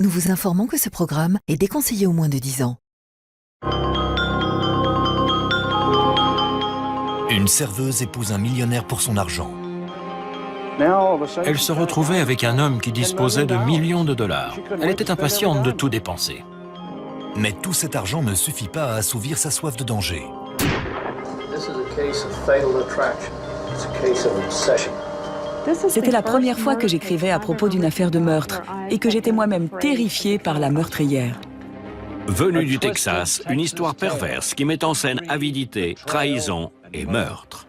Nous vous informons que ce programme est déconseillé aux moins de 10 ans. Une serveuse épouse un millionnaire pour son argent. Elle se retrouvait avec un homme qui disposait de millions de dollars. Elle était impatiente de tout dépenser. Mais tout cet argent ne suffit pas à assouvir sa soif de danger. C'était la première fois que j'écrivais à propos d'une affaire de meurtre et que j'étais moi-même terrifiée par la meurtrière. Venue du Texas, une histoire perverse qui met en scène avidité, trahison et meurtre.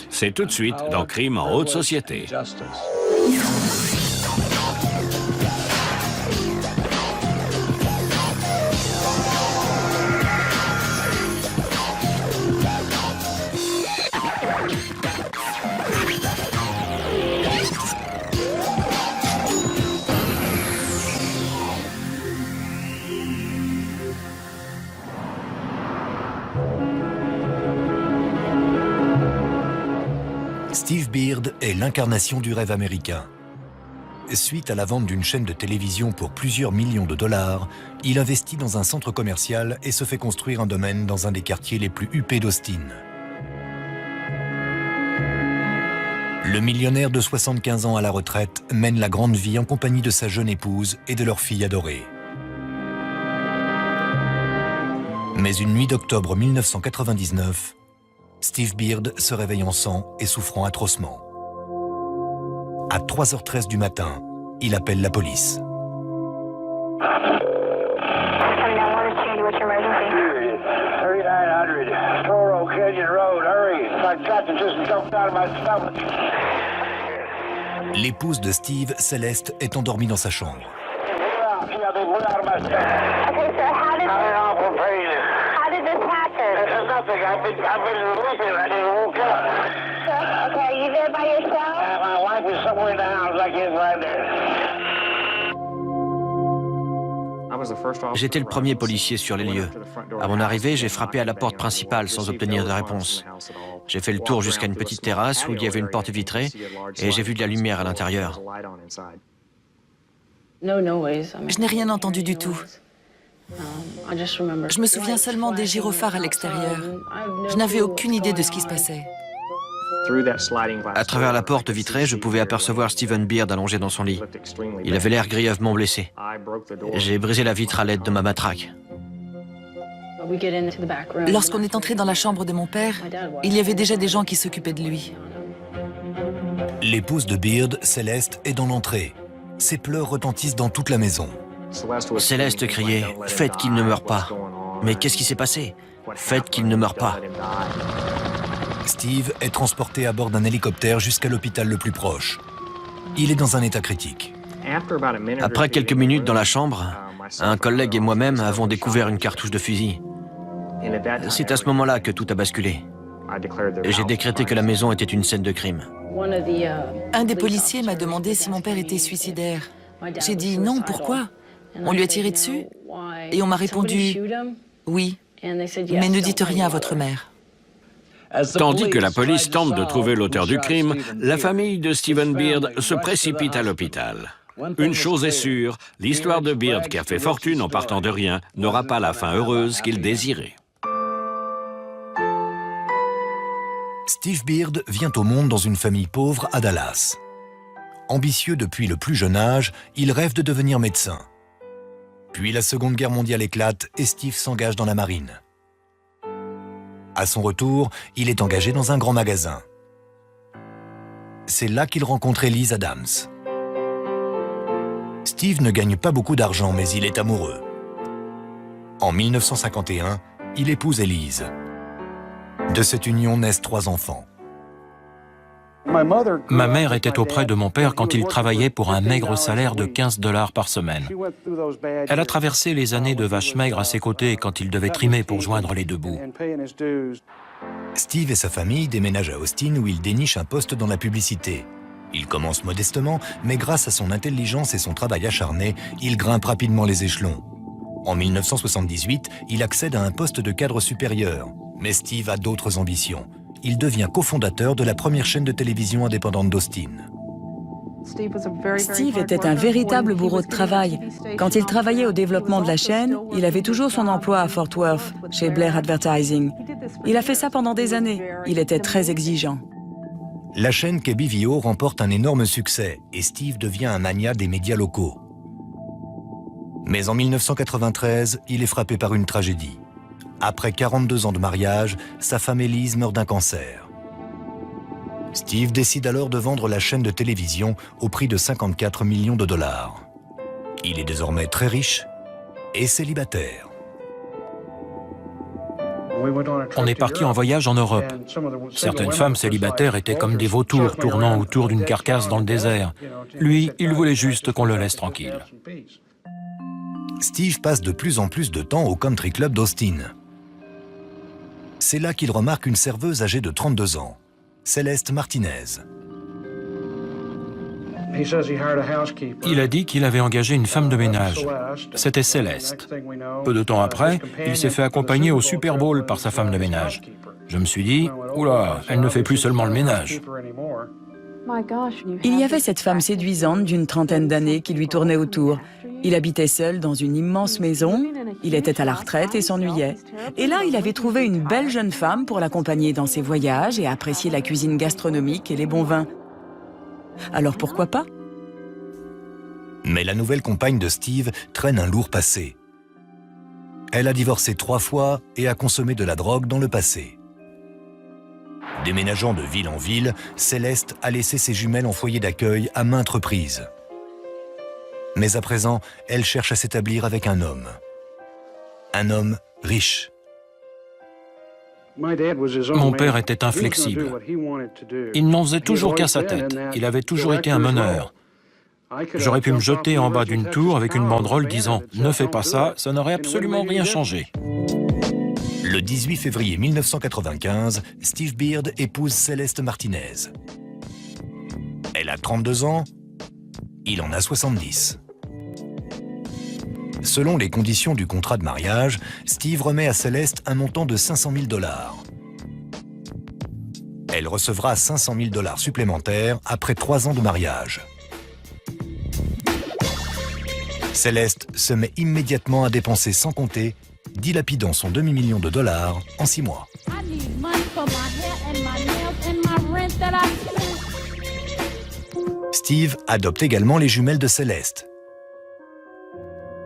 C'est tout de suite dans Crime en haute société. Steve Beard est l'incarnation du rêve américain. Suite à la vente d'une chaîne de télévision pour plusieurs millions de dollars, il investit dans un centre commercial et se fait construire un domaine dans un des quartiers les plus huppés d'Austin. Le millionnaire de 75 ans à la retraite mène la grande vie en compagnie de sa jeune épouse et de leur fille adorée. Mais une nuit d'octobre 1999, Steve Beard se réveille en sang et souffrant atrocement. À 3h13 du matin, il appelle la police. L'épouse de Steve, Céleste, est endormie dans sa chambre. J'étais le premier policier sur les lieux. À mon arrivée, j'ai frappé à la porte principale sans obtenir de réponse. J'ai fait le tour jusqu'à une petite terrasse où il y avait une porte vitrée et j'ai vu de la lumière à l'intérieur. Je n'ai rien entendu du tout. Je me souviens seulement des gyrophares à l'extérieur. Je n'avais aucune idée de ce qui se passait. À travers la porte vitrée, je pouvais apercevoir Steven Beard allongé dans son lit. Il avait l'air grièvement blessé. J'ai brisé la vitre à l'aide de ma matraque. Lorsqu'on est entré dans la chambre de mon père, il y avait déjà des gens qui s'occupaient de lui. L'épouse de Beard, Céleste, est dans l'entrée. Ses pleurs retentissent dans toute la maison. Céleste criait « Faites qu'il ne meure pas !» Mais qu'est-ce qui s'est passé? Faites qu'il ne meure pas. Steve est transporté à bord d'un hélicoptère jusqu'à l'hôpital le plus proche. Il est dans un état critique. Après quelques minutes dans la chambre, un collègue et moi-même avons découvert une cartouche de fusil. C'est à ce moment-là que tout a basculé. J'ai décrété que la maison était une scène de crime. Un des policiers m'a demandé si mon père était suicidaire. J'ai dit non, pourquoi? On lui a tiré dessus et on m'a répondu oui, mais ne dites rien à votre mère. Tandis que la police tente de trouver l'auteur du crime, la famille de Steven Beard se précipite à l'hôpital. Une chose est sûre, l'histoire de Beard, qui a fait fortune en partant de rien, n'aura pas la fin heureuse qu'il désirait. Steve Beard vient au monde dans une famille pauvre à Dallas. Ambitieux depuis le plus jeune âge, il rêve de devenir médecin. Puis la Seconde Guerre mondiale éclate et Steve s'engage dans la marine. À son retour, il est engagé dans un grand magasin. C'est là qu'il rencontre Elise Adams. Steve ne gagne pas beaucoup d'argent, mais il est amoureux. En 1951, il épouse Elise. De cette union naissent 3 enfants. Ma mère était auprès de mon père quand il travaillait pour un maigre salaire de 15 $ par semaine. Elle a traversé les années de vache maigre à ses côtés quand il devait trimer pour joindre les deux bouts. Steve et sa famille déménagent à Austin où il déniche un poste dans la publicité. Il commence modestement, mais grâce à son intelligence et son travail acharné, il grimpe rapidement les échelons. En 1978, il accède à un poste de cadre supérieur. Mais Steve a d'autres ambitions. Il devient cofondateur de la première chaîne de télévision indépendante d'Austin. Steve était un véritable bourreau de travail. Quand il travaillait au développement de la chaîne, il avait toujours son emploi à Fort Worth, chez Blair Advertising. Il a fait ça pendant des années. Il était très exigeant. La chaîne KBVO remporte un énorme succès et Steve devient un magnat des médias locaux. Mais en 1993, il est frappé par une tragédie. Après 42 ans de mariage, sa femme Elise meurt d'un cancer. Steve décide alors de vendre la chaîne de télévision au prix de 54 millions de dollars. Il est désormais très riche et célibataire. On est parti en voyage en Europe. Certaines femmes célibataires étaient comme des vautours tournant autour d'une carcasse dans le désert. Lui, il voulait juste qu'on le laisse tranquille. Steve passe de plus en plus de temps au country club d'Austin. C'est là qu'il remarque une serveuse âgée de 32 ans, Céleste Martinez. Il a dit qu'il avait engagé une femme de ménage. C'était Céleste. Peu de temps après, il s'est fait accompagner au Super Bowl par sa femme de ménage. Je me suis dit, oula, elle ne fait plus seulement le ménage. Il y avait cette femme séduisante d'une trentaine d'années qui lui tournait autour. Il habitait seul dans une immense maison, il était à la retraite et s'ennuyait. Et là, il avait trouvé une belle jeune femme pour l'accompagner dans ses voyages et apprécier la cuisine gastronomique et les bons vins. Alors pourquoi pas? Mais la nouvelle compagne de Steve traîne un lourd passé. Elle a divorcé 3 fois et a consommé de la drogue dans le passé. Déménageant de ville en ville, Céleste a laissé ses jumelles en foyer d'accueil à maintes reprises. Mais à présent, elle cherche à s'établir avec un homme. Un homme riche. Mon père était inflexible. Il n'en faisait toujours qu'à sa tête. Il avait toujours été un meneur. J'aurais pu me jeter en bas d'une tour avec une banderole disant « Ne fais pas ça, ça n'aurait absolument rien changé ». Le 18 février 1995, Steve Beard épouse Céleste Martinez. Elle a 32 ans, il en a 70. Selon les conditions du contrat de mariage, Steve remet à Céleste un montant de 500 000 $. Elle recevra 500 000 $ supplémentaires après 3 ans de mariage. Céleste se met immédiatement à dépenser sans compter, dilapidant son demi-million de dollars en 6 mois. Steve adopte également les jumelles de Céleste.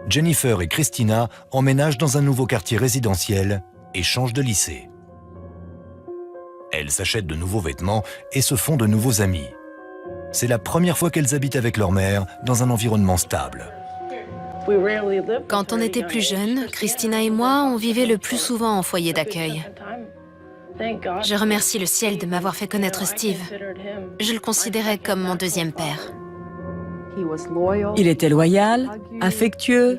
Jennifer et Christina emménagent dans un nouveau quartier résidentiel et changent de lycée. Elles s'achètent de nouveaux vêtements et se font de nouveaux amis. C'est la première fois qu'elles habitent avec leur mère dans un environnement stable. Quand on était plus jeunes, Christina et moi, on vivait le plus souvent en foyer d'accueil. Je remercie le ciel de m'avoir fait connaître Steve. Je le considérais comme mon deuxième père. Il était loyal, affectueux,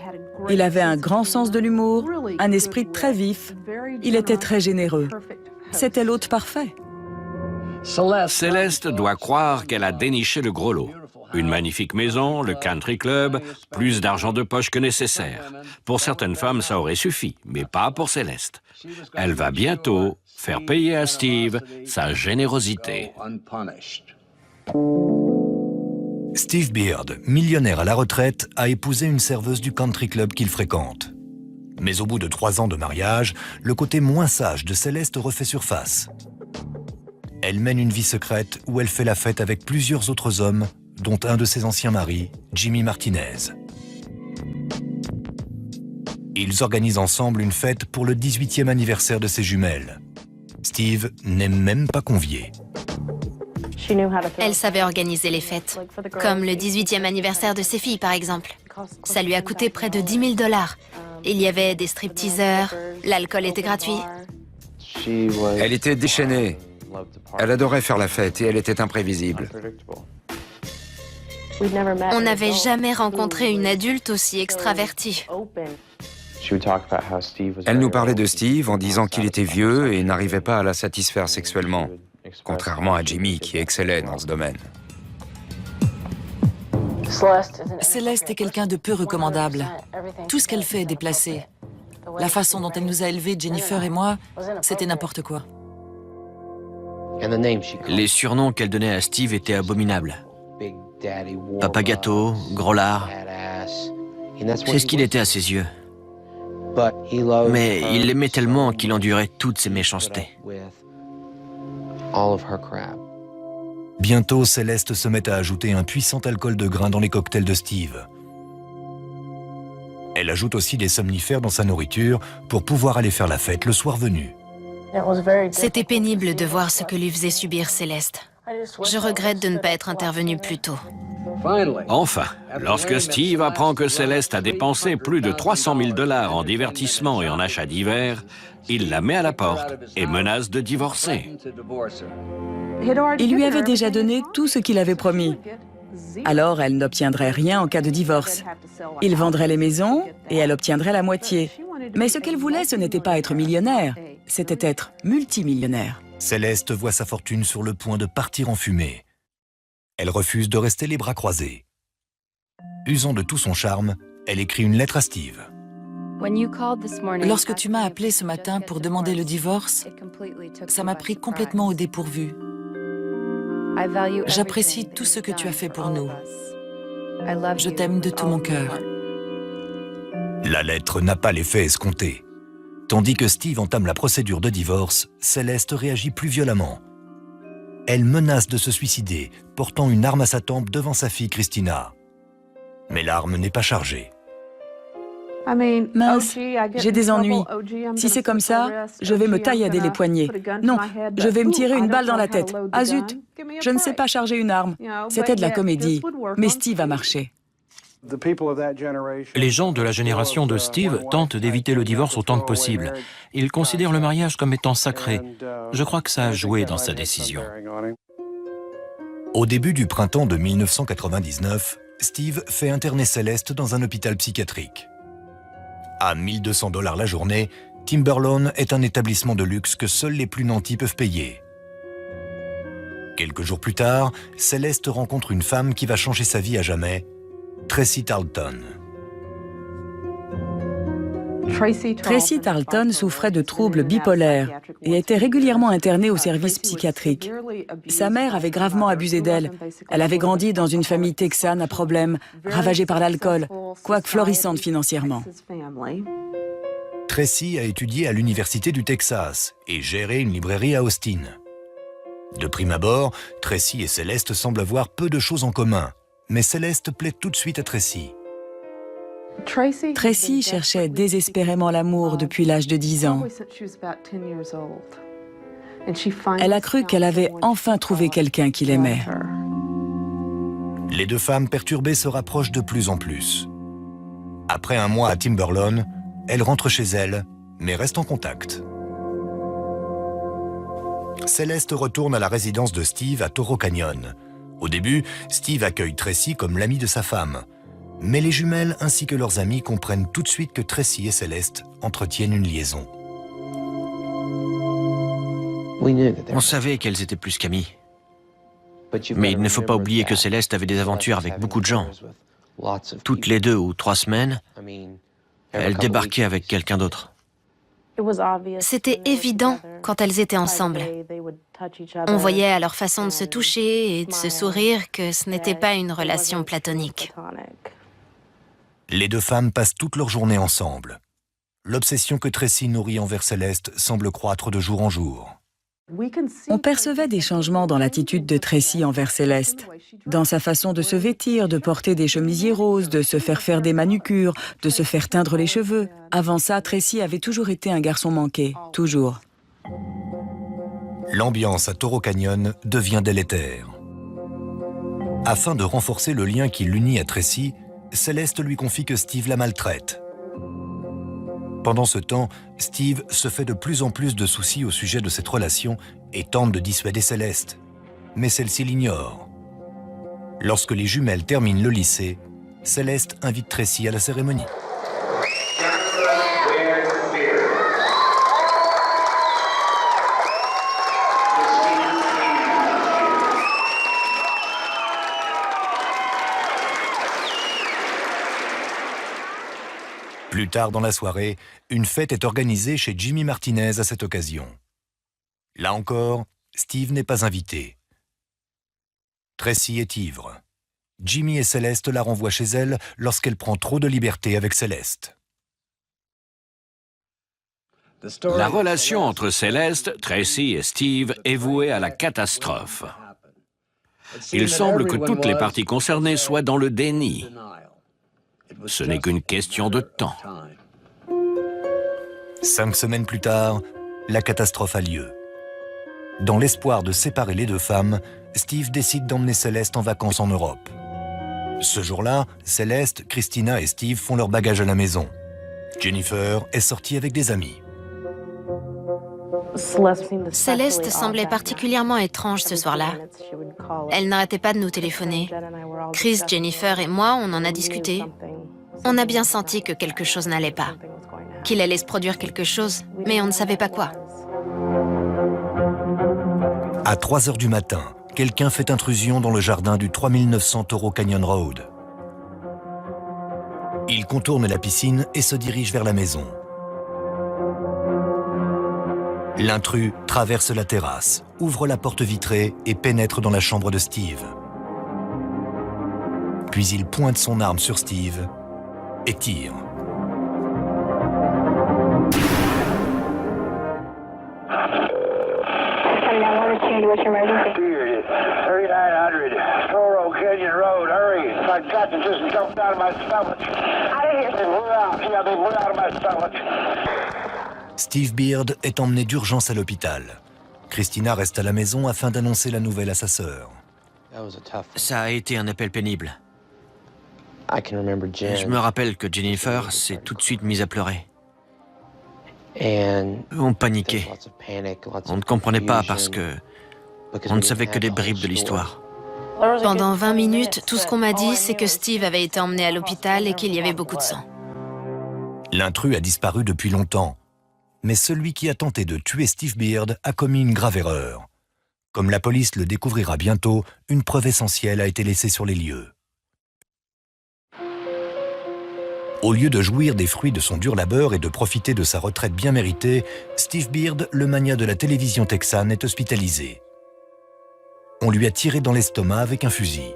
il avait un grand sens de l'humour, un esprit très vif, il était très généreux. C'était l'hôte parfait. Céleste doit croire qu'elle a déniché le gros lot. Une magnifique maison, le country club, plus d'argent de poche que nécessaire. Pour certaines femmes, ça aurait suffi, mais pas pour Céleste. Elle va bientôt faire payer à Steve sa générosité. Steve Beard, millionnaire à la retraite, a épousé une serveuse du country club qu'il fréquente. Mais au bout de 3 ans de mariage, le côté moins sage de Céleste refait surface. Elle mène une vie secrète où elle fait la fête avec plusieurs autres hommes, dont un de ses anciens maris, Jimmy Martinez. Ils organisent ensemble une fête pour le 18e anniversaire de ses jumelles. Steve n'est même pas convié. Elle savait organiser les fêtes, comme le 18e anniversaire de ses filles, par exemple. Ça lui a coûté près de 10 000 $. Il y avait des stripteaseurs, l'alcool était gratuit. Elle était déchaînée. Elle adorait faire la fête et elle était imprévisible. On n'avait jamais rencontré une adulte aussi extravertie. Elle nous parlait de Steve en disant qu'il était vieux et n'arrivait pas à la satisfaire sexuellement, contrairement à Jimmy qui excellait dans ce domaine. Céleste est quelqu'un de peu recommandable. Tout ce qu'elle fait est déplacé. La façon dont elle nous a élevés, Jennifer et moi, c'était n'importe quoi. Les surnoms qu'elle donnait à Steve étaient abominables. Papa gâteau, gros lard. C'est ce qu'il était à ses yeux. Mais il l'aimait tellement qu'il endurait toutes ses méchancetés. Bientôt, Céleste se met à ajouter un puissant alcool de grain dans les cocktails de Steve. Elle ajoute aussi des somnifères dans sa nourriture pour pouvoir aller faire la fête le soir venu. C'était pénible de voir ce que lui faisait subir Céleste. Je regrette de ne pas être intervenue plus tôt. Enfin, lorsque Steve apprend que Céleste a dépensé plus de 300 000 $ en divertissement et en achats divers, il la met à la porte et menace de divorcer. Il lui avait déjà donné tout ce qu'il avait promis. Alors elle n'obtiendrait rien en cas de divorce. Il vendrait les maisons et elle obtiendrait la moitié. Mais ce qu'elle voulait, ce n'était pas être millionnaire, c'était être multimillionnaire. Céleste voit sa fortune sur le point de partir en fumée. Elle refuse de rester les bras croisés. Usant de tout son charme, elle écrit une lettre à Steve. Lorsque tu m'as appelé ce matin pour demander le divorce, ça m'a pris complètement au dépourvu. J'apprécie tout ce que tu as fait pour nous. Je t'aime de tout mon cœur. La lettre n'a pas l'effet escompté. Tandis que Steve entame la procédure de divorce, Céleste réagit plus violemment. Elle menace de se suicider, portant une arme à sa tempe devant sa fille Christina. Mais l'arme n'est pas chargée. Mince, j'ai des ennuis. Si c'est comme ça, je vais me taillader les poignets. Non, je vais me tirer une balle dans la tête. Ah zut, je ne sais pas charger une arme. C'était de la comédie, mais Steve a marché. Les gens de la génération de Steve tentent d'éviter le divorce autant que possible. Ils considèrent le mariage comme étant sacré. Je crois que ça a joué dans sa décision. Au début du printemps de 1999, Steve fait interner Céleste dans un hôpital psychiatrique. À 1 200 $ la journée, Timberlawn est un établissement de luxe que seuls les plus nantis peuvent payer. Quelques jours plus tard, Céleste rencontre une femme qui va changer sa vie à jamais, Tracy Tarleton. Tracy Tarleton souffrait de troubles bipolaires et était régulièrement internée au service psychiatrique. Sa mère avait gravement abusé d'elle. Elle avait grandi dans une famille texane à problème, ravagée par l'alcool, quoique florissante financièrement. Tracy a étudié à l'Université du Texas et géré une librairie à Austin. De prime abord, Tracy et Céleste semblent avoir peu de choses en commun, mais Céleste plaît tout de suite à Tracy. Tracy cherchait désespérément l'amour depuis l'âge de 10 ans. Elle a cru qu'elle avait enfin trouvé quelqu'un qui l'aimait. Les deux femmes perturbées se rapprochent de plus en plus. Après un mois à Timberlawn, elle rentre chez elle, mais reste en contact. Céleste retourne à la résidence de Steve à Toro Canyon. Au début, Steve accueille Tracy comme l'amie de sa femme. Mais les jumelles ainsi que leurs amis comprennent tout de suite que Tracy et Céleste entretiennent une liaison. On savait qu'elles étaient plus qu'amies. Mais il ne faut pas oublier que Céleste avait des aventures avec beaucoup de gens. Toutes les 2 ou 3 semaines, elle débarquait avec quelqu'un d'autre. C'était évident quand elles étaient ensemble. On voyait à leur façon de se toucher et de se sourire que ce n'était pas une relation platonique. Les deux femmes passent toute leur journée ensemble. L'obsession que Tracy nourrit envers Céleste semble croître de jour en jour. On percevait des changements dans l'attitude de Tracy envers Céleste. Dans sa façon de se vêtir, de porter des chemisiers roses, de se faire des manucures, de se faire teindre les cheveux. Avant ça, Tracy avait toujours été un garçon manqué, toujours. L'ambiance à Toro Canyon devient délétère. Afin de renforcer le lien qui l'unit à Tracy, Céleste lui confie que Steve la maltraite. Pendant ce temps, Steve se fait de plus en plus de soucis au sujet de cette relation et tente de dissuader Céleste. Mais celle-ci l'ignore. Lorsque les jumelles terminent le lycée, Céleste invite Tracy à la cérémonie. Plus tard dans la soirée, une fête est organisée chez Jimmy Martinez à cette occasion. Là encore, Steve n'est pas invité. Tracy est ivre. Jimmy et Céleste la renvoient chez elle lorsqu'elle prend trop de liberté avec Céleste. La relation entre Céleste, Tracy et Steve est vouée à la catastrophe. Il semble que toutes les parties concernées soient dans le déni. Ce n'est qu'une question de temps. 5 semaines plus tard, la catastrophe a lieu. Dans l'espoir de séparer les deux femmes, Steve décide d'emmener Céleste en vacances en Europe. Ce jour-là, Céleste, Christina et Steve font leur bagage à la maison. Jennifer est sortie avec des amis. Céleste semblait particulièrement étrange ce soir-là. Elle n'arrêtait pas de nous téléphoner. Chris, Jennifer et moi, on en a discuté. On a bien senti que quelque chose n'allait pas. Qu'il allait se produire quelque chose, mais on ne savait pas quoi. À 3 heures du matin, quelqu'un fait intrusion dans le jardin du 3900 Toro Canyon Road. Il contourne la piscine et se dirige vers la maison. L'intrus traverse la terrasse, ouvre la porte vitrée et pénètre dans la chambre de Steve. Puis il pointe son arme sur Steve et tire. Steve Beard est emmené d'urgence à l'hôpital. Christina reste à la maison afin d'annoncer la nouvelle à sa sœur. Ça a été un appel pénible. Je me rappelle que Jennifer s'est tout de suite mise à pleurer. On paniquait. On ne comprenait pas parce que on ne savait que des bribes de l'histoire. Pendant 20 minutes, tout ce qu'on m'a dit, c'est que Steve avait été emmené à l'hôpital et qu'il y avait beaucoup de sang. L'intrus a disparu depuis longtemps. Mais celui qui a tenté de tuer Steve Beard a commis une grave erreur. Comme la police le découvrira bientôt, une preuve essentielle a été laissée sur les lieux. Au lieu de jouir des fruits de son dur labeur et de profiter de sa retraite bien méritée, Steve Beard, le magnat de la télévision texane, est hospitalisé. On lui a tiré dans l'estomac avec un fusil.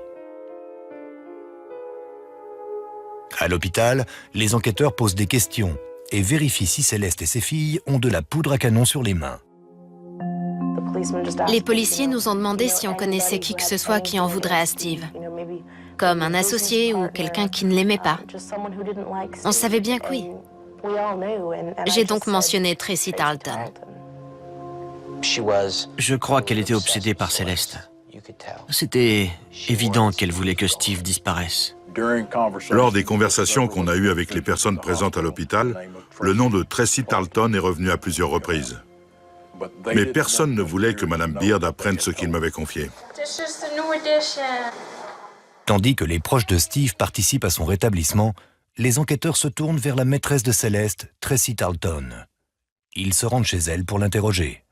À l'hôpital, les enquêteurs posent des questions et vérifient si Céleste et ses filles ont de la poudre à canon sur les mains. Les policiers nous ont demandé si on connaissait qui que ce soit qui en voudrait à Steve. Comme un associé ou quelqu'un qui ne l'aimait pas. On savait bien que oui. J'ai donc mentionné Tracy Tarleton. Je crois qu'elle était obsédée par Céleste. C'était évident qu'elle voulait que Steve disparaisse. Lors des conversations qu'on a eues avec les personnes présentes à l'hôpital, le nom de Tracy Tarleton est revenu à plusieurs reprises. Mais personne ne voulait que Mme Beard apprenne ce qu'il m'avait confié. Tandis que les proches de Steve participent à son rétablissement, les enquêteurs se tournent vers la maîtresse de Céleste, Tracy Tarleton. Ils se rendent chez elle pour l'interroger.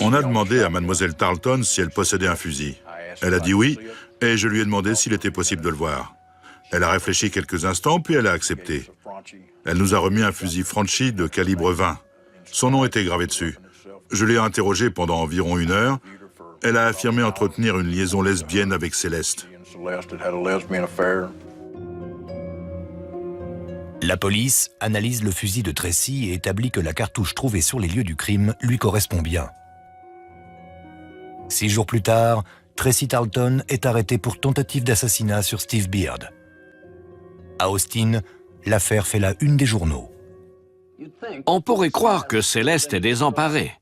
On a demandé à Mademoiselle Tarleton si elle possédait un fusil. Elle a dit oui, et je lui ai demandé s'il était possible de le voir. Elle a réfléchi quelques instants, puis elle a accepté. Elle nous a remis un fusil Franchi de calibre 20. Son nom était gravé dessus. Je l'ai interrogée pendant environ 1 heure. Elle a affirmé entretenir une liaison lesbienne avec Céleste. La police analyse le fusil de Tracy et établit que la cartouche trouvée sur les lieux du crime lui correspond bien. 6 jours plus tard, Tracy Tarleton est arrêtée pour tentative d'assassinat sur Steve Beard. À Austin, l'affaire fait la une des journaux. On pourrait croire que Céleste est désemparée.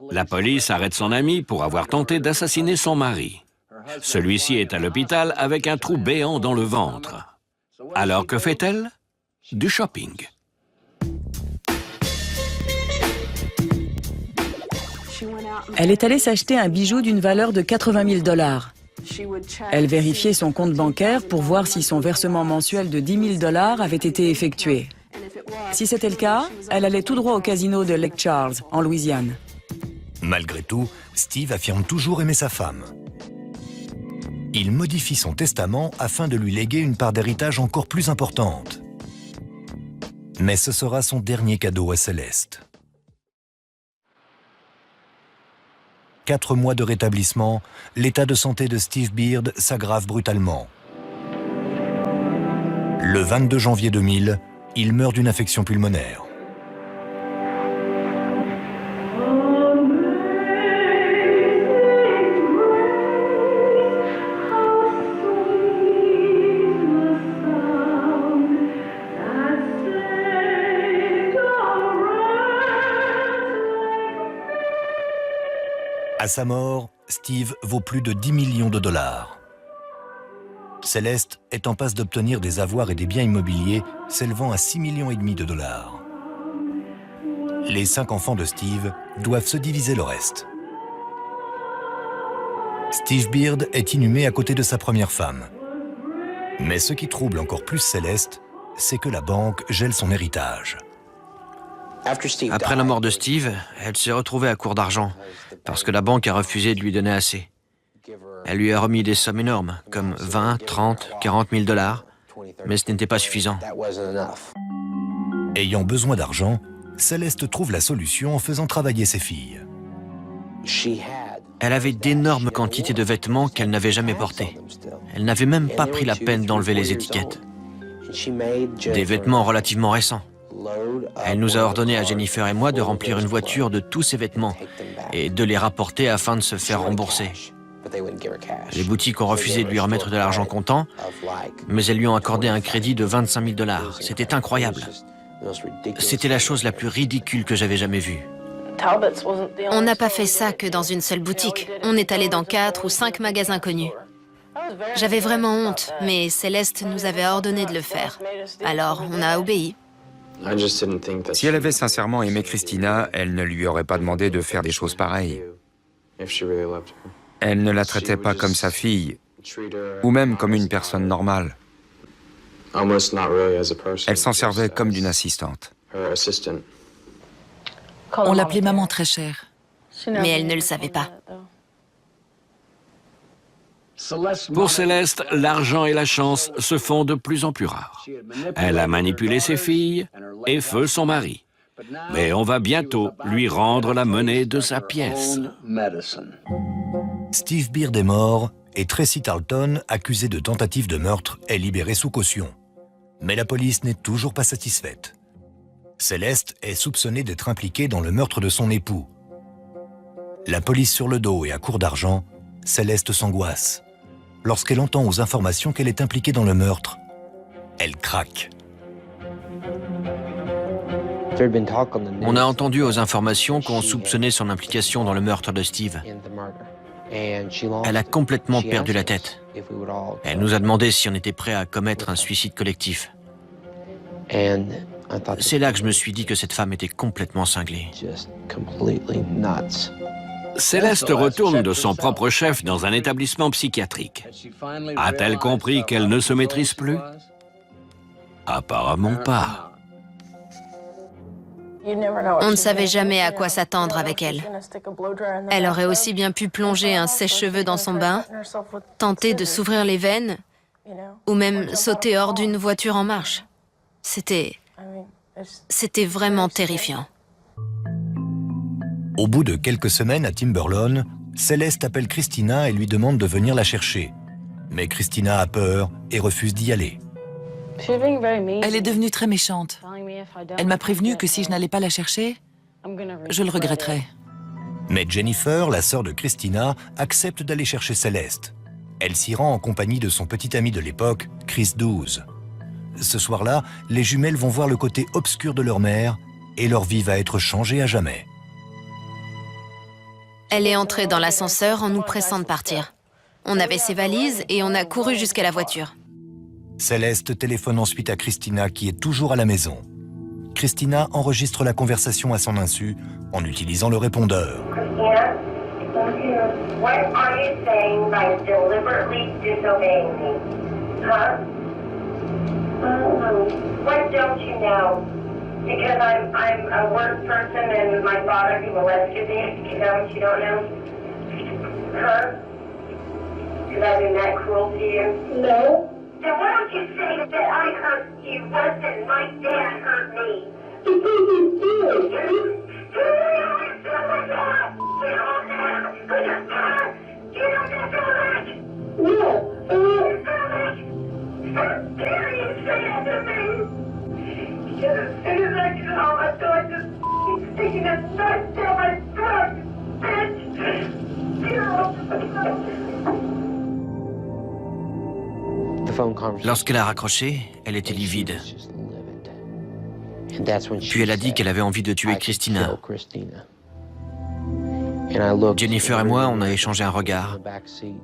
La police arrête son ami pour avoir tenté d'assassiner son mari. Celui-ci est à l'hôpital avec un trou béant dans le ventre. Alors que fait-elle? Du shopping. Elle est allée s'acheter un bijou d'une valeur de 80 000 $. Elle vérifiait son compte bancaire pour voir si son versement mensuel de 10 000 $ avait été effectué. Si c'était le cas, elle allait tout droit au casino de Lake Charles, en Louisiane. Malgré tout, Steve affirme toujours aimer sa femme. Il modifie son testament afin de lui léguer une part d'héritage encore plus importante. Mais ce sera son dernier cadeau à Céleste. 4 mois de rétablissement, l'état de santé de Steve Beard s'aggrave brutalement. Le 22 janvier 2000, il meurt d'une infection pulmonaire. À sa mort, Steve vaut plus de 10 millions de dollars. Céleste est en passe d'obtenir des avoirs et des biens immobiliers s'élevant à 6,5 millions de dollars. Les 5 enfants de Steve doivent se diviser le reste. Steve Beard est inhumé à côté de sa première femme. Mais ce qui trouble encore plus Céleste, c'est que la banque gèle son héritage. Après la mort de Steve, elle s'est retrouvée à court d'argent, parce que la banque a refusé de lui donner assez. Elle lui a remis des sommes énormes, comme 20, 30, 40 000 dollars, mais ce n'était pas suffisant. Ayant besoin d'argent, Céleste trouve la solution en faisant travailler ses filles. Elle avait d'énormes quantités de vêtements qu'elle n'avait jamais portés. Elle n'avait même pas pris la peine d'enlever les étiquettes. Des vêtements relativement récents. Elle nous a ordonné à Jennifer et moi de remplir une voiture de tous ces vêtements et de les rapporter afin de se faire rembourser. Les boutiques ont refusé de lui remettre de l'argent comptant, mais elles lui ont accordé un crédit de 25 000 dollars. C'était incroyable. C'était la chose la plus ridicule que j'avais jamais vue. On n'a pas fait ça que dans une seule boutique. On est allé dans 4 ou 5 magasins connus. J'avais vraiment honte, mais Céleste nous avait ordonné de le faire. Alors, on a obéi. Si elle avait sincèrement aimé Christina, elle ne lui aurait pas demandé de faire des choses pareilles. Elle ne la traitait pas comme sa fille, ou même comme une personne normale. Elle s'en servait comme d'une assistante. On l'appelait maman très chère. Mais elle ne le savait pas. Pour Céleste, l'argent et la chance se font de plus en plus rares. Elle a manipulé ses filles et feu son mari. Mais on va bientôt lui rendre la monnaie de sa pièce. Steve Beard est mort et Tracy Tarleton, accusée de tentative de meurtre, est libérée sous caution. Mais la police n'est toujours pas satisfaite. Céleste est soupçonnée d'être impliquée dans le meurtre de son époux. La police sur le dos et à court d'argent, Céleste s'angoisse. Lorsqu'elle entend aux informations qu'elle est impliquée dans le meurtre, elle craque. On a entendu aux informations qu'on soupçonnait son implication dans le meurtre de Steve. Elle a complètement perdu la tête. Elle nous a demandé si on était prêt à commettre un suicide collectif. C'est là que je me suis dit que cette femme était complètement cinglée. Céleste retourne de son propre chef dans un établissement psychiatrique. A-t-elle compris qu'elle ne se maîtrise plus? Apparemment pas. On ne savait jamais à quoi s'attendre avec elle. Elle aurait aussi bien pu plonger un sèche-cheveux dans son bain, tenter de s'ouvrir les veines, ou même sauter hors d'une voiture en marche. C'était vraiment terrifiant. Au bout de quelques semaines à Timberlawn, Céleste appelle Christina et lui demande de venir la chercher. Mais Christina a peur et refuse d'y aller. Elle est devenue très méchante. Elle m'a prévenu que si je n'allais pas la chercher, je le regretterais. Mais Jennifer, la sœur de Christina, accepte d'aller chercher Céleste. Elle s'y rend en compagnie de son petit ami de l'époque, Chris Dawes. Ce soir-là, les jumelles vont voir le côté obscur de leur mère et leur vie va être changée à jamais. Elle est entrée dans l'ascenseur en nous pressant de partir. On avait ses valises et on a couru jusqu'à la voiture. Céleste téléphone ensuite à Christina qui est toujours à la maison. Christina enregistre la conversation à son insu en utilisant le répondeur. Christina, what are you saying by deliberately disobeying me? Huh? What don't you know? Because I'm a work person and my father, he molested me. Is that what you don't know? Huh? Because I've been that cruel to you? No. Then why don't you say that I hurt you worse than my dad hurt me? Because you did. You always said my dad. Lorsqu'elle a raccroché, elle était livide. Puis elle a dit qu'elle avait envie de tuer Christina. Jennifer et moi, on a échangé un regard.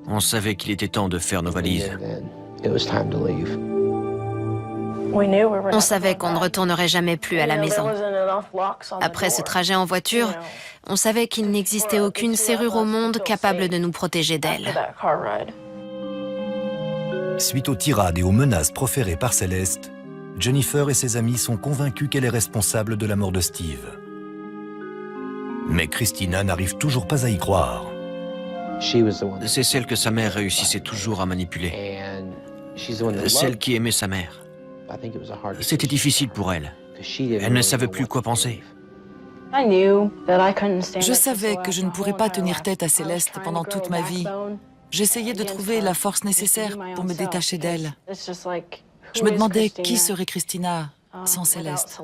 On savait qu'il était temps de faire nos valises. On savait qu'on ne retournerait jamais plus à la maison. Après ce trajet en voiture, on savait qu'il n'existait aucune serrure au monde capable de nous protéger d'elle. Suite aux tirades et aux menaces proférées par Céleste, Jennifer et ses amis sont convaincus qu'elle est responsable de la mort de Steve. Mais Christina n'arrive toujours pas à y croire. C'est celle que sa mère réussissait toujours à manipuler. Celle qui aimait sa mère. C'était difficile pour elle. Elle ne savait plus quoi penser. Je savais que je ne pourrais pas tenir tête à Céleste pendant toute ma vie. J'essayais de trouver la force nécessaire pour me détacher d'elle. Je me demandais qui serait Christina sans Céleste.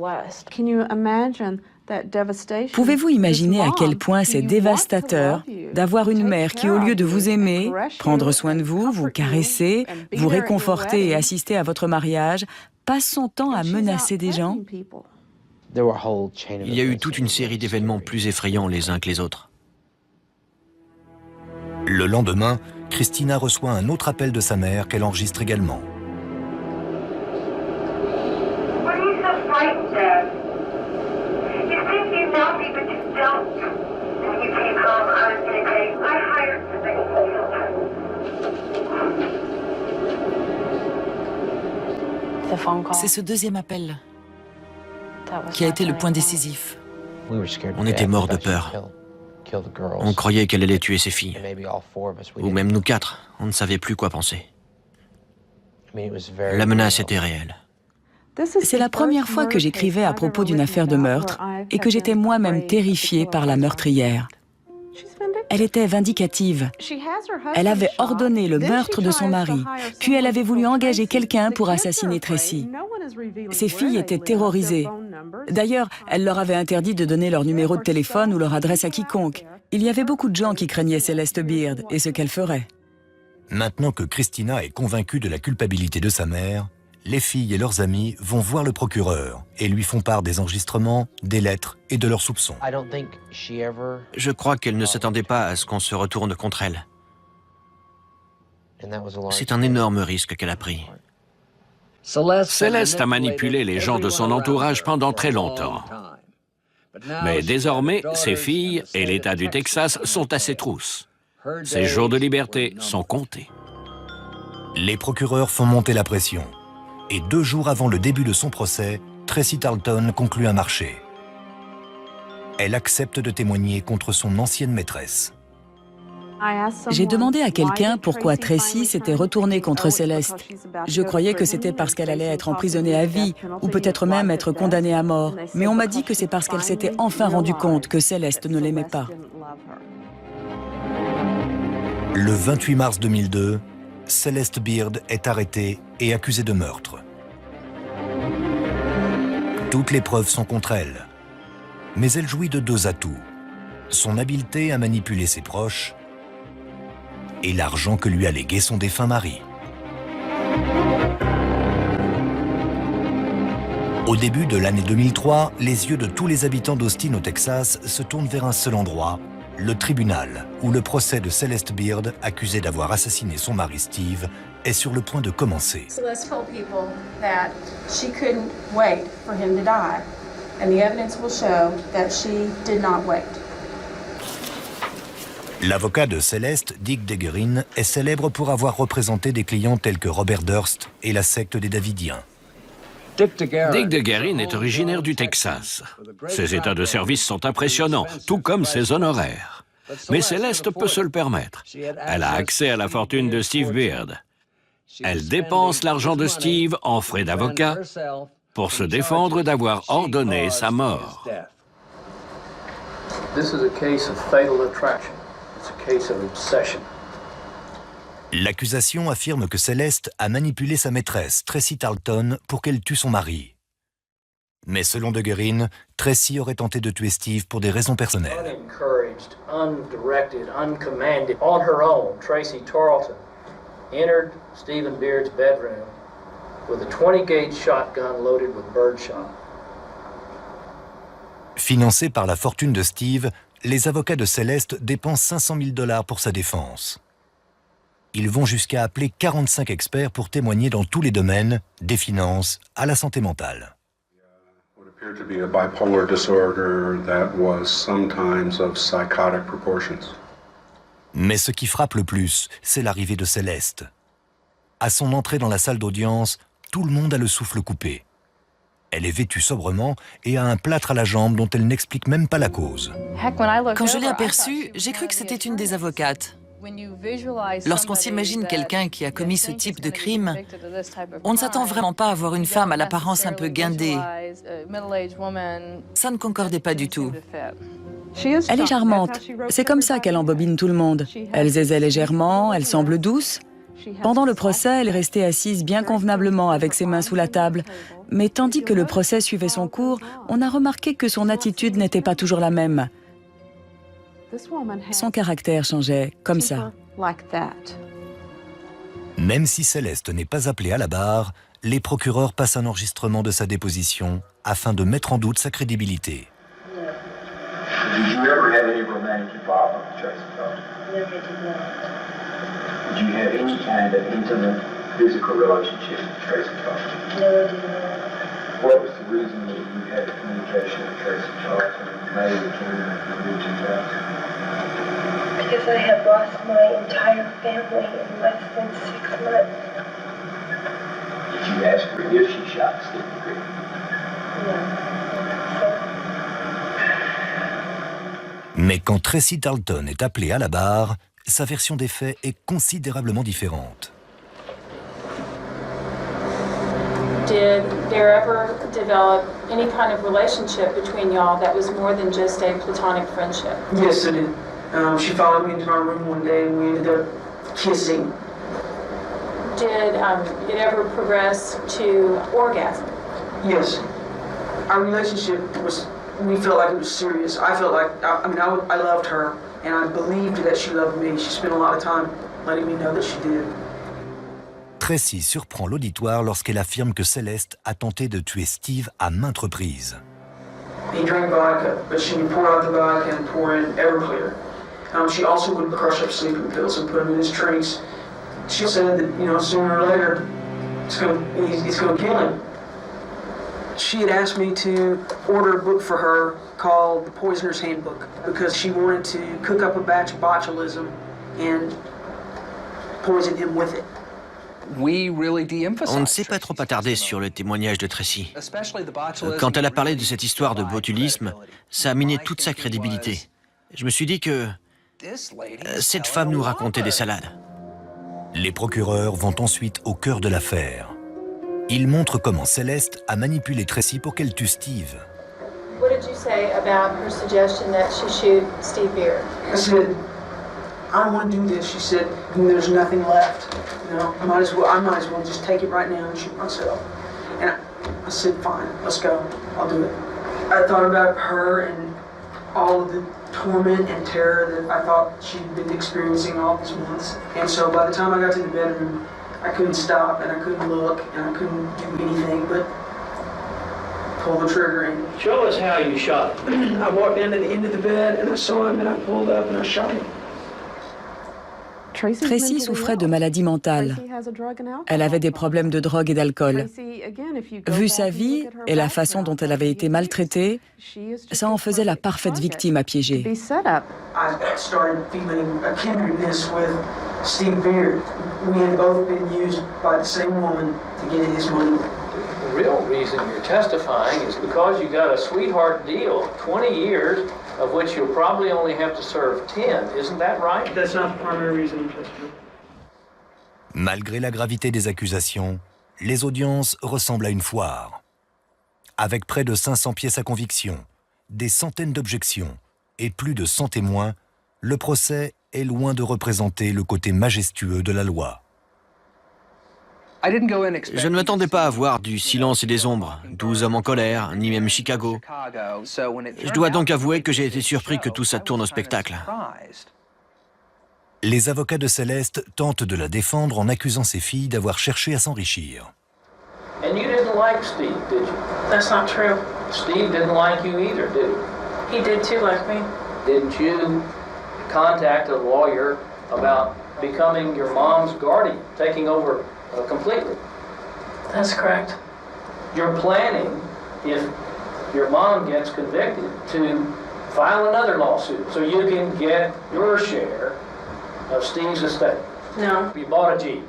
Pouvez-vous imaginer à quel point c'est dévastateur d'avoir une mère qui, au lieu de vous aimer, prendre soin de vous, vous caresser, vous réconforter et assister à votre mariage, passe son temps à menacer des gens? Il y a eu toute une série d'événements plus effrayants les uns que les autres. Le lendemain, Christina reçoit un autre appel de sa mère qu'elle enregistre également. What are you so frightened of? You think you know me, but you don't. When you came home, I was going to say, I hired somebody. C'est ce deuxième appel qui a été le point décisif. On était morts de peur. On croyait qu'elle allait tuer ses filles. Ou même nous quatre, on ne savait plus quoi penser. La menace était réelle. C'est la première fois que j'écrivais à propos d'une affaire de meurtre et que j'étais moi-même terrifiée par la meurtrière. Elle était vindicative. Elle avait ordonné le meurtre de son mari, puis elle avait voulu engager quelqu'un pour assassiner Tracy. Ses filles étaient terrorisées. D'ailleurs, elle leur avait interdit de donner leur numéro de téléphone ou leur adresse à quiconque. Il y avait beaucoup de gens qui craignaient Céleste Beard et ce qu'elle ferait. Maintenant que Christina est convaincue de la culpabilité de sa mère, les filles et leurs amis vont voir le procureur et lui font part des enregistrements, des lettres et de leurs soupçons. Je crois qu'elle ne s'attendait pas à ce qu'on se retourne contre elle. C'est un énorme risque qu'elle a pris. Céleste a manipulé les gens de son entourage pendant très longtemps. Mais désormais, ses filles et l'État du Texas sont à ses trousses. Ses jours de liberté sont comptés. Les procureurs font monter la pression. Et 2 jours avant le début de son procès, Tracy Tarleton conclut un marché. Elle accepte de témoigner contre son ancienne maîtresse. J'ai demandé à quelqu'un pourquoi Tracy s'était retournée contre Céleste. Je croyais que c'était parce qu'elle allait être emprisonnée à vie, ou peut-être même être condamnée à mort. Mais on m'a dit que c'est parce qu'elle s'était enfin rendue compte que Céleste ne l'aimait pas. Le 28 mars 2002, Céleste Beard est arrêtée et accusée de meurtre. Toutes les preuves sont contre elle. Mais elle jouit de 2 atouts. Son habileté à manipuler ses proches et l'argent que lui a légué son défunt mari. Au début de l'année 2003, les yeux de tous les habitants d'Austin au Texas se tournent vers un seul endroit, le tribunal, où le procès de Céleste Beard, accusée d'avoir assassiné son mari Steve, est sur le point de commencer. Celeste told people that she couldn't wait for him to die, and the evidence will show that she did not wait. L'avocat de Céleste, Dick DeGuerin, est célèbre pour avoir représenté des clients tels que Robert Durst et la secte des Davidiens. Dick DeGuerin est originaire du Texas. Ses états de service sont impressionnants, tout comme ses honoraires. Mais Céleste peut se le permettre. Elle a accès à la fortune de Steve Beard. Elle dépense l'argent de Steve en frais d'avocat pour se défendre d'avoir ordonné sa mort. This is a case of fatal attraction. L'accusation affirme que Céleste a manipulé sa maîtresse, Tracy Tarleton, pour qu'elle tue son mari. Mais selon De Guerin, Tracy aurait tenté de tuer Steve pour des raisons personnelles. Tracy Tarleton entered Stephen Beard's bedroom with a 20-gauge shotgun loaded with birdshot. Financés par la fortune de Steve, les avocats de Céleste dépensent 500 000 $ pour sa défense. Ils vont jusqu'à appeler 45 experts pour témoigner dans tous les domaines, des finances à la santé mentale. Appeared to be a bipolar disorder that was sometimes of psychotic proportions. Mais ce qui frappe le plus, c'est l'arrivée de Céleste. À son entrée dans la salle d'audience, tout le monde a le souffle coupé. Elle est vêtue sobrement et a un plâtre à la jambe dont elle n'explique même pas la cause. Quand je l'ai aperçue, j'ai cru que c'était une des avocates. Lorsqu'on s'imagine quelqu'un qui a commis ce type de crime, on ne s'attend vraiment pas à voir une femme à l'apparence un peu guindée. Ça ne concordait pas du tout. Elle est charmante. C'est comme ça qu'elle embobine tout le monde. Elle zézait légèrement, elle semble douce. Pendant le procès, elle est restée assise bien convenablement avec ses mains sous la table. Mais tandis que le procès suivait son cours, on a remarqué que son attitude n'était pas toujours la même. Son caractère changeait, comme ça. Même si Céleste n'est pas appelée à la barre, les procureurs passent un enregistrement de sa déposition afin de mettre en doute sa crédibilité. Did you ever have any romantic involvement with Tracy Tarleton? No, I did not. Did you have any kind of intimate physical relationship with Tracy Tarleton? No, I did not. What was the reason that you had a communication with Tracy Tarleton in May of 2000? Because I had lost my entire family in less than 6 months. Did you ask her if she shot Stephen Beard? No. Mais quand Tracy Tarleton est appelée à la barre, sa version des faits est considérablement différente. Did there ever develop any kind of relationship between y'all that was more than just a platonic friendship? Yes, it did. She followed me into my room one day and we ended up kissing. Did it ever progress to orgasm? Yes. Our relationship was... We felt like it was serious. I felt like, I loved her, and I believed that she loved me. She spent a lot of time letting me know that she did. Tracy surprend l'auditoire lorsqu'elle affirme que Céleste a tenté de tuer Steve à maintes reprises. He drank vodka, but she would pour out the vodka and pour in Everclear. She also would crush up sleeping pills and put them in his drinks. She said that, sooner or later, it's going to kill him. She had asked me to order a book for her called The Poisoner's Handbook because she wanted to cook up a batch of botulism and poison him with it. On ne s'est pas trop attardé sur le témoignage de Tracy. Quand elle a parlé de cette histoire de botulisme, ça a miné toute sa crédibilité. Je me suis dit que cette femme nous racontait des salades. Les procureurs vont ensuite au cœur de l'affaire. Ils montrent comment Céleste a manipulé Tracy pour qu'elle tue Steve. What did you say about her suggestion that she shoot Steve Beard? I said, I don't want to do this. She said, there's nothing left. I might as well just take it right now and shoot myself. And I said, fine, let's go. I'll do it. I thought about her and all of the torment and terror that I thought she'd been experiencing all these months. And so by the time I got to the bedroom, I couldn't stop and I couldn't look and I couldn't do anything but pull the trigger and... Show us how you shot him. I walked down to the end of the bed and I saw him and I pulled up and I shot him. Tracy souffrait de maladie mentale. Elle avait des problèmes de drogue et d'alcool. Vu sa vie et la façon dont elle avait été maltraitée, ça en faisait la parfaite victime à piéger. I started feeling a kindredness with Steve Beard. We had both been used by the same woman to get his money. The real reason you're testifying is because you got a sweetheart deal, 20 years, of which you'll probably only have to serve 10. Isn't that right? That's not the primary reason I'm testifying. Malgré la gravité des accusations, les audiences ressemblent à une foire. Avec près de 500 pièces à conviction, des centaines d'objections et plus de 100 témoins, le procès est loin de représenter le côté majestueux de la loi. Je ne m'attendais pas à voir du silence et des ombres, 12 hommes en colère, ni même Chicago. Je dois donc avouer que j'ai été surpris que tout ça tourne au spectacle. Les avocats de Céleste tentent de la défendre en accusant ses filles d'avoir cherché à s'enrichir. And you didn't like Steve, did you? That's not true. Steve didn't like you either, did he? He did too like me. Didn't you contact a lawyer about becoming your mom's guardian, taking over completely? That's correct. You're planning, if your mom gets convicted, to file another lawsuit so you can get your share of Steve's estate. No. You bought a Jeep.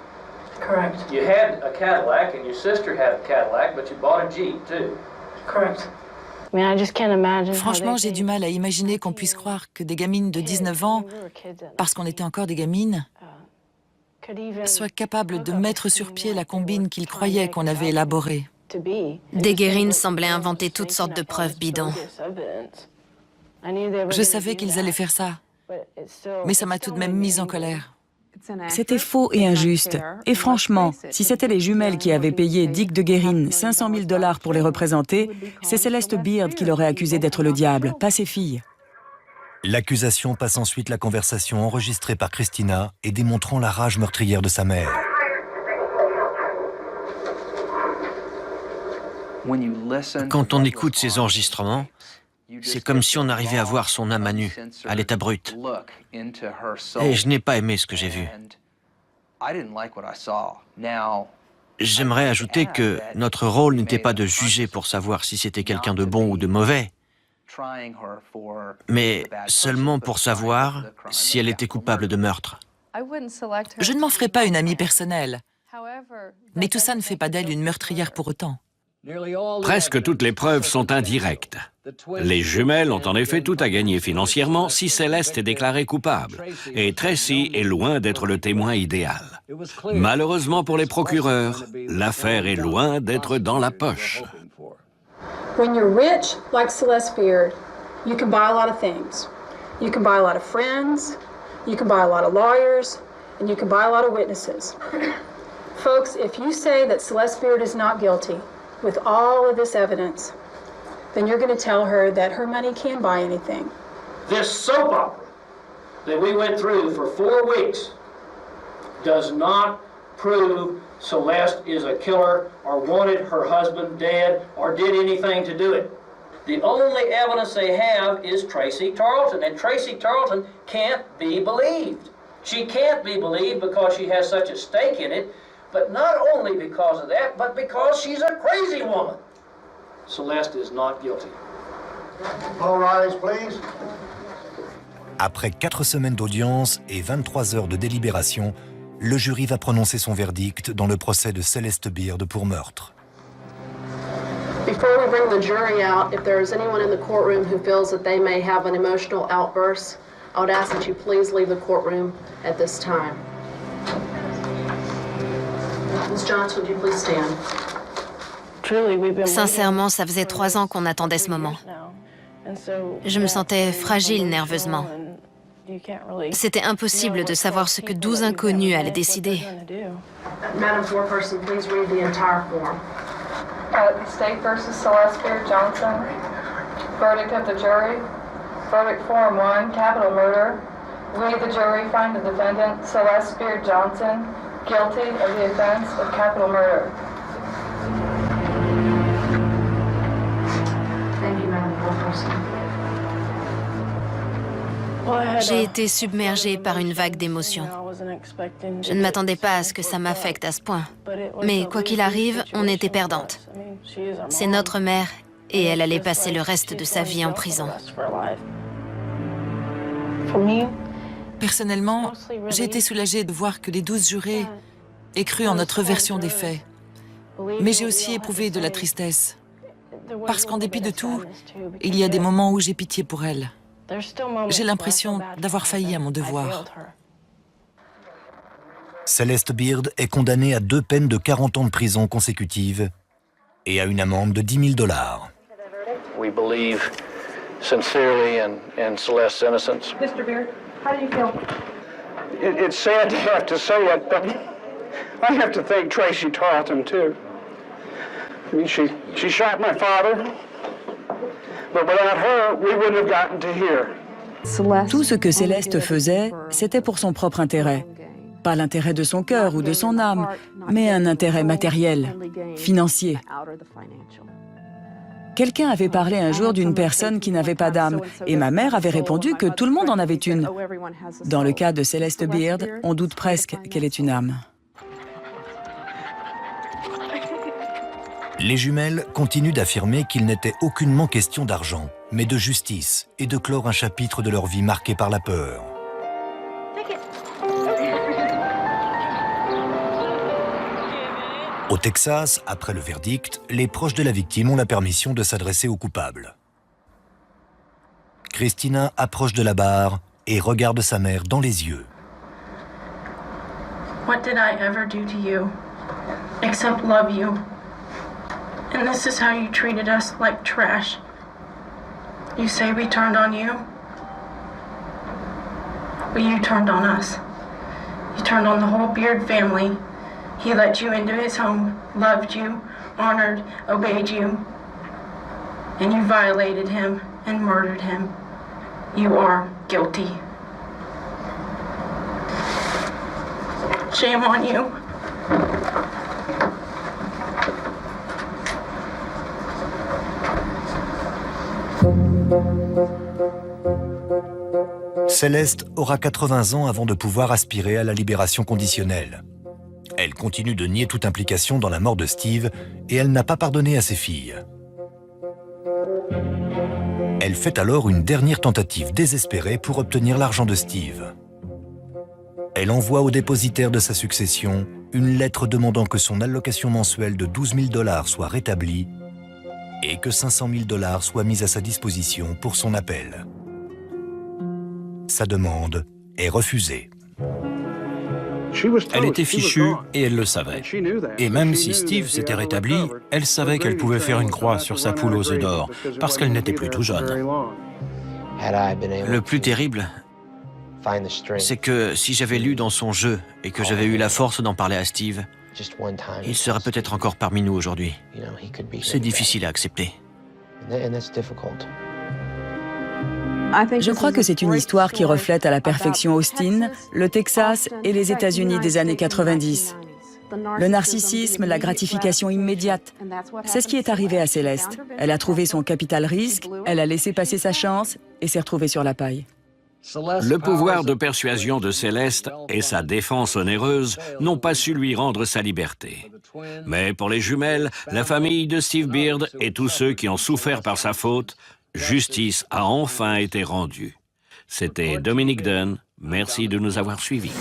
Correct. You had a Cadillac and your sister had a Cadillac, but you bought a Jeep too. Correct. Franchement, j'ai du mal à imaginer qu'on puisse croire que des gamines de 19 ans, parce qu'on était encore des gamines, soient capables de mettre sur pied la combine qu'ils croyaient qu'on avait élaborée. Des guérines semblaient inventer toutes sortes de preuves bidons. Je savais qu'ils allaient faire ça, mais ça m'a tout de même mise en colère. C'était faux et injuste. Et franchement, si c'était les jumelles qui avaient payé Dick de Guérin 500 000 $ pour les représenter, c'est Céleste Beard qui l'aurait accusé d'être le diable, pas ses filles. L'accusation passe ensuite la conversation enregistrée par Christina et démontrant la rage meurtrière de sa mère. Quand on écoute ces enregistrements, c'est comme si on arrivait à voir son âme à nu, à l'état brut. Et je n'ai pas aimé ce que j'ai vu. J'aimerais ajouter que notre rôle n'était pas de juger pour savoir si c'était quelqu'un de bon ou de mauvais, mais seulement pour savoir si elle était coupable de meurtre. Je ne m'en ferai pas une amie personnelle, mais tout ça ne fait pas d'elle une meurtrière pour autant. Presque toutes les preuves sont indirectes. Les jumelles ont en effet tout à gagner financièrement si Céleste est déclarée coupable. Et Tracy est loin d'être le témoin idéal. Malheureusement pour les procureurs, l'affaire est loin d'être dans la poche. When you're rich, like Celeste Beard, you can buy a lot of things. You can buy a lot of friends, you can buy a lot of lawyers, and you can buy a lot of witnesses. Folks, if you say that Celeste Beard is not guilty, with all of this evidence, then you're going to tell her that her money can't buy anything. This soap opera that we went through for 4 weeks does not prove Celeste is a killer or wanted her husband dead or did anything to do it. The only evidence they have is Tracy Tarleton, and Tracy Tarleton can't be believed. She can't be believed because she has such a stake in it, but not only because of that, but because she's a crazy woman. Celeste is not guilty. All rise, please. Après 4 semaines d'audience et 23 heures de délibération, le jury va prononcer son verdict dans le procès de Céleste Beard pour meurtre. Before we bring the jury out, if there is anyone in the courtroom who feels that they may have an emotional outburst, I would ask that you please leave the courtroom at this time. Ms. Johnson, would you please stand? Sincèrement, ça faisait 3 ans qu'on attendait ce moment. Je me sentais fragile nerveusement. C'était impossible de savoir ce que 12 inconnus allaient décider. Madam Foreperson, please read the entire form. The State versus Celeste Beard Johnson. Verdict of the jury. Verdict Form 1, capital murder. We, the jury, find the defendant, Celeste Beard Johnson, guilty of the offense of capital murder. Thank you, Madam Foreperson. J'ai été submergée par une vague d'émotions. Je ne m'attendais pas à ce que ça m'affecte à ce point. Mais quoi qu'il arrive, on était perdantes. C'est notre mère et elle allait passer le reste de sa vie en prison. Personnellement, j'ai été soulagée de voir que les 12 jurés aient cru en notre version des faits. Mais j'ai aussi éprouvé de la tristesse. Parce qu'en dépit de tout, il y a des moments où j'ai pitié pour elle. J'ai l'impression d'avoir failli à mon devoir. Céleste Beard est condamnée à 2 peines de 40 ans de prison consécutives et à une amende de $10 000. We believe sincerely in Celeste's innocence. Mr. Beard, how do you feel? It's sad to have to say it, but I have to thank Tracy Tarleton, too. I mean, she shot my father, but without her, we wouldn't have gotten to here. Tout ce que Céleste faisait, c'était pour son propre intérêt. Pas l'intérêt de son cœur ou de son âme, mais un intérêt matériel, financier. Quelqu'un avait parlé un jour d'une personne qui n'avait pas d'âme, et ma mère avait répondu que tout le monde en avait une. Dans le cas de Céleste Beard, on doute presque qu'elle ait une âme. Les jumelles continuent d'affirmer qu'il n'était aucunement question d'argent, mais de justice et de clore un chapitre de leur vie marqué par la peur. Au Texas, après le verdict, les proches de la victime ont la permission de s'adresser au coupable. Christina approche de la barre et regarde sa mère dans les yeux. What did I ever do to you except love you? And this is how you treated us, like trash. You say we turned on you? Well, you turned on us. You turned on the whole Beard family. He let you into his home, loved you, honored, obeyed you. And you violated him and murdered him. You are guilty. Shame on you. Céleste aura 80 ans avant de pouvoir aspirer à la libération conditionnelle. Elle continue de nier toute implication dans la mort de Steve et elle n'a pas pardonné à ses filles. Elle fait alors une dernière tentative désespérée pour obtenir l'argent de Steve. Elle envoie au dépositaire de sa succession une lettre demandant que son allocation mensuelle de 12 000 $ soit rétablie et que 500 000 $ soient mis à sa disposition pour son appel. Sa demande est refusée. Elle était fichue et elle le savait. Et même si Steve s'était rétabli, elle savait qu'elle pouvait faire une croix sur sa poule aux œufs d'or, parce qu'elle n'était plus tout jeune. Le plus terrible, c'est que si j'avais lu dans son jeu et que j'avais eu la force d'en parler à Steve, il serait peut-être encore parmi nous aujourd'hui. C'est difficile à accepter. Je crois que c'est une histoire qui reflète à la perfection Austin, le Texas et les États-Unis des années 90. Le narcissisme, la gratification immédiate. C'est ce qui est arrivé à Céleste. Elle a trouvé son capital risque, elle a laissé passer sa chance et s'est retrouvée sur la paille. Le pouvoir de persuasion de Céleste et sa défense onéreuse n'ont pas su lui rendre sa liberté. Mais pour les jumelles, la famille de Steve Beard et tous ceux qui ont souffert par sa faute, justice a enfin été rendue. C'était Dominique Dunn. Merci de nous avoir suivis.